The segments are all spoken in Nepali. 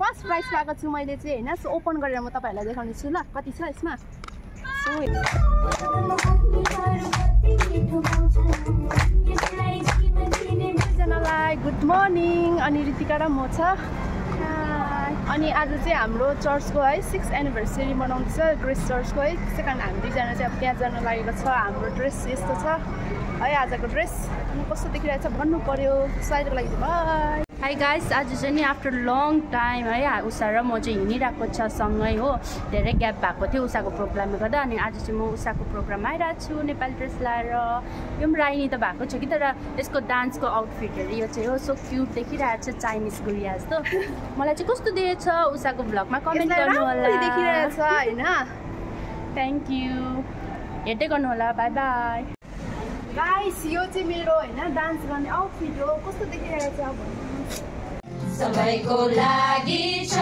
फर्स्ट प्राइज पाएको छु मैले चाहिँ हैन। सो ओपन गरेर म तपाईहरुलाई देखाउने छु ल कति छ यसमा। सो जनालाई गुड मर्निङ। अनि रितिका र म छ। अनि आज चाहिँ हाम्रो चर्चको है 6th एनिभर्सरी मनाउँदैछ ग्रेस चर्चको है। त्यसै कारण हामी दुईजना चाहिँ अब त्यहाँ जान लागेको छ। हाम्रो ड्रेस यस्तो छ है आजको ड्रेस। अनि कस्तो देखिरहेछ भन्नु पर्यो। साइडको लागि बाई। हाई गाइस, आज चाहिँ नि आफ्टर लङ टाइम है उषा र म चाहिँ हिँडिरहेको छ सँगै हो। धेरै ग्याप भएको थियो उषाको प्रोग्रामले गर्दा। अनि आज चाहिँ म उषाको प्रोग्राम आइरहेको छु नेपाली ड्रेस लाएर। यो पनि राइनी त भएको छ कि, तर यसको डान्सको आउटफिटहरू यो चाहिँ हो सो क्युट देखिरहेको छ चाइनिज गुडिया जस्तो। मलाई चाहिँ कस्तो देखेछ उषाको भ्लगमा कमेन्ट गर्नु होला। देखिरहेछ हैन। Thank you. हेर्दै गर्नु होला। By by. गाइस यो चाहिँ मेरो हैन डान्स गर्ने आउटफिट हो। कस्तो देखिरहेछ अब सबैको लागि छ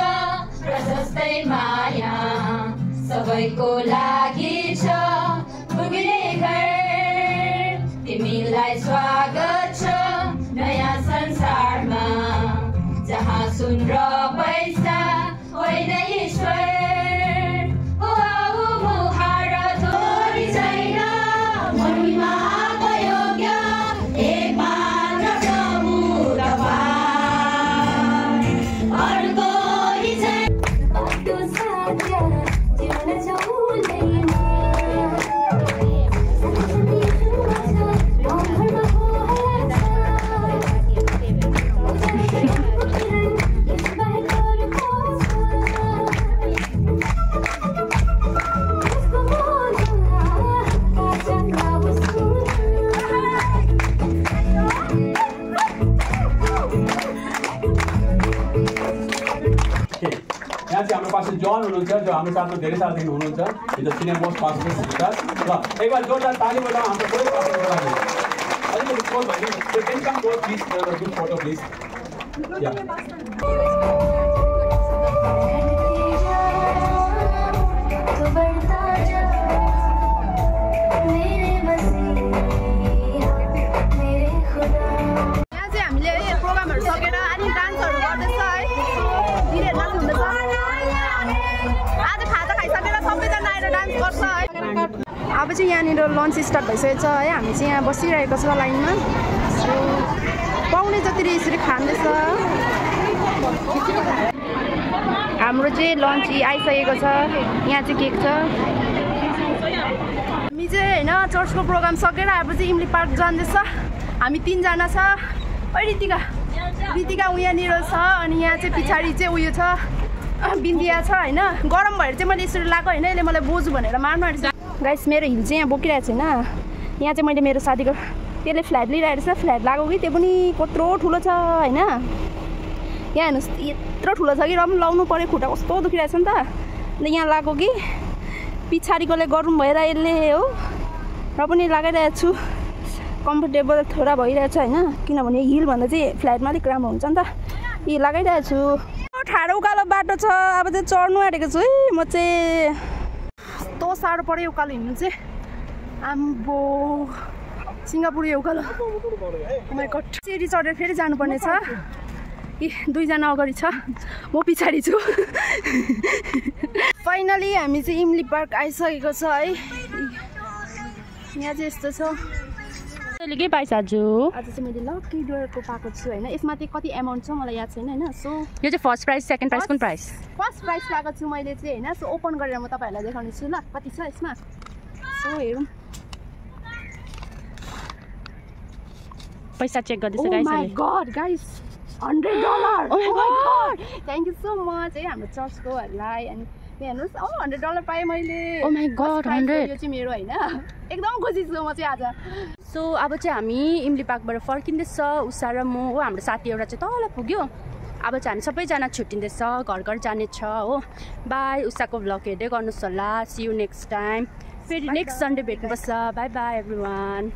प्रशस्तै माया, सबैको लागि छ पुग्ने घर। तिमीलाई स्वागत छ नयाँ संसारमा, जहाँ सुन र पैसा होइन ईश्वर। हाम्रो पास जन हुनुहुन्छ जो हाम्रो साथमा धेरै सालदेखि हुनुहुन्छ। In the senior most pastors with us. र एक बार जोरदार ताली बजाउँ हाम्रो सबै पास्टरको लागि। अलिकति क्लोज भयो कि can come close please group photo please. या यहाँ चाहिँ हामीले यो प्रोग्रामहरु सकेर अनि डान्सहरु गर्दैछ है। दिदीहरु डान्स हुँदैछ। आज खाजा खाइसकेर सबैजना आएर डान्स गर्छ है। अब चाहिँ यहाँनिर लन्च स्टार्ट भइसकेको छ है। हामी चाहिँ यहाँ बसिरहेको छ लाइनमा। सो पाउने जति यसरी खाँदैछ। हाम्रो चाहिँ लन्च आइसकेको छ। यहाँ चाहिँ केक छ। हामी चाहिँ हैन चर्चको प्रोग्राम सकेर अब चाहिँ इमली पार्क जाँदैछ। हामी 3 जना छ। ओइ रितिका उ यहाँनिर छ। अनि यहाँ चाहिँ पछाडि चाहिँ उयो छ बिन्दिया छ हैन। गरम भएर चाहिँ मैले यसरी लगाएको हैन। यसले मलाई बोजु भनेर मार्नु आँटेछ। गाइस मेरो हिल चाहिँ यहाँ बोकिरहेको छैन। यहाँ चाहिँ मैले मेरो साथीको त्यसले फ्ल्याट लिइरहेको छ। फ्ल्याट लगाएको कि त्यो पनि कत्रो ठुलो छ हैन। यहाँ हेर्नुहोस् यत्रो ठुलो छ कि र पनि लाउनु पर्यो। खुट्टा कस्तो दुखिरहेछ नि त। अन्त यहाँ लगाएको कि पछाडिकोले गरम भएर यसले हो र पनि लगाइरहेको छु। कम्फर्टेबल थोडा भइरहेछ हैन। किनभने हिलभन्दा चाहिँ फ्ल्याटमा अलिक राम्रो हुन्छ नि त। यी लगाइरहेको छु। ठाडो उकालो बाटो छ। अब चाहिँ चढ्नु आँटेको छु है म चाहिँ। कस्तो साह्रो पर्यो उकालो हिँड्नु चाहिँ। आम्बो सिङ्गापुर यो उकालो। My God. सिडी चढेर फेरि जानुपर्ने छ। यी 2 जना अगाडि छ म पछाडि छु। फाइनली हामी चाहिँ इमली पार्क आइसकेको छ है। यहाँ चाहिँ यस्तो छ। तैँले के पाइस् आज? आज चाहिँ मैले लकी ड्रको पाएको छु हैन। यसमा चाहिँ कति एमाउन्ट छ मलाई याद छैन हैन। सो यो चाहिँ फर्स्ट प्राइज, सेकेन्ड प्राइज कुन प्राइज? फर्स्ट प्राइज पाएको छु मैले चाहिँ हैन। सो ओपन गरेर म तपाईहरुलाई देखाउने छु ल कति छ यसमा। सो हेरौँ। पैसा चेक गर्दैछ guys. Oh my God guys $100। Oh my God thank you so much है हाम्रो चर्चकोहरुलाई। अनि हेर्नुस् $100 पाएँ मैले। Oh my God 100। यो चाहिँ मेरो हैन। एकदम खुसी छु म चाहिँ आज। सो अब चाहिँ हामी इमली पार्कबाट फर्किँदैछ उषा र म हो। हाम्रो साथी एउटा चाहिँ तल पुग्यो। अब चाहिँ हामी सबैजना छुट्टिँदैछ। घर घर जाने छ हो। बाई। उषाको भ्लग हेर्दै गर्नुहोस् होला। See you next time. फेरि नेक्स्ट सन्डे भेट्नुपर्छ। Bye bye everyone.